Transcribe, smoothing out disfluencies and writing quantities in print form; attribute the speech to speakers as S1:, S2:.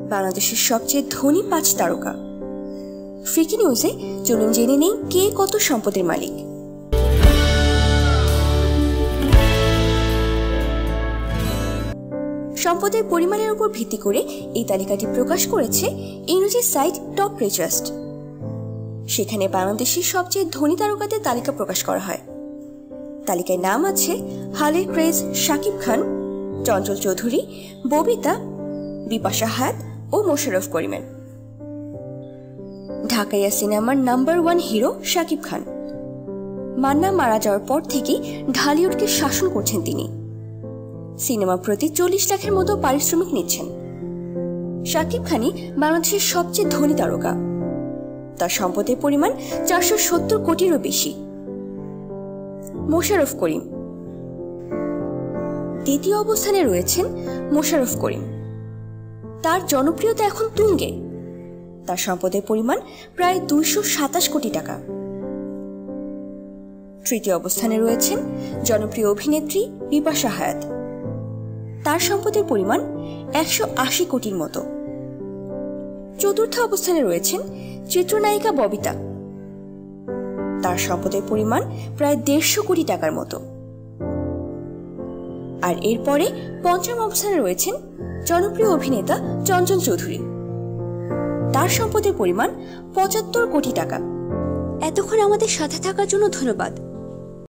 S1: বাংলাদেশের সবচেয়ে ধনী 5 তারকা। ফ্রিকি নিউজে চলুন জেনে নেই কে কত সম্পদের মালিক। সম্পদের পরিমাণের উপর ভিত্তি করে এই তালিকাটি প্রকাশ করেছে ইংরেজি সাইট টপ রিচেস্ট। সেখানে বাংলাদেশের সবচেয়ে ধনী তারকাদের তালিকা প্রকাশ করা হয়। তালিকায় নাম আছে হালের ক্রেজ শাকিব খান, চঞ্চল চৌধুরী, ববিতা, বিপাশা হায়াত ও মোশাররফ করিমের। ঢাকাইয়া সিনেমার নাম্বার 1 হিরো শাকিব খান। মান্না মারা যাওয়ার পর থেকেই ঢালিউডকে শাসন করছেন তিনি। সিনেমা প্রতি 40 লাখের মতো পারিশ্রমিক নিচ্ছেন। শাকিব খানই বাংলাদেশের সবচেয়ে ধনী তারকা। তার সম্পদের পরিমাণ 470 কোটিরও বেশি। মোশাররফ করিম। দ্বিতীয় অবস্থানে রয়েছেন মোশাররফ করিম। তার জনপ্রিয়তা এখন তুঙ্গে। তার সম্পদের পরিমাণ প্রায় 227 কোটি টাকা। তৃতীয় অবস্থানে রয়েছেন জনপ্রিয় অভিনেত্রী বিপাশা হায়াত। তার সম্পদের পরিমাণ 180 কোটির মতো। চতুর্থ অবস্থানে রয়েছেন চিত্রনায়িকা ববিতা। তার সম্পদের পরিমাণ প্রায় 150 কোটি টাকার মতো। আর এরপরে পঞ্চম অবস্থানে রয়েছেন জনপ্রিয় অভিনেতা চঞ্চল চৌধুরী। তার সম্পদের পরিমাণ 75 কোটি টাকা। এতক্ষণ আমাদের সাথে থাকার জন্য ধন্যবাদ।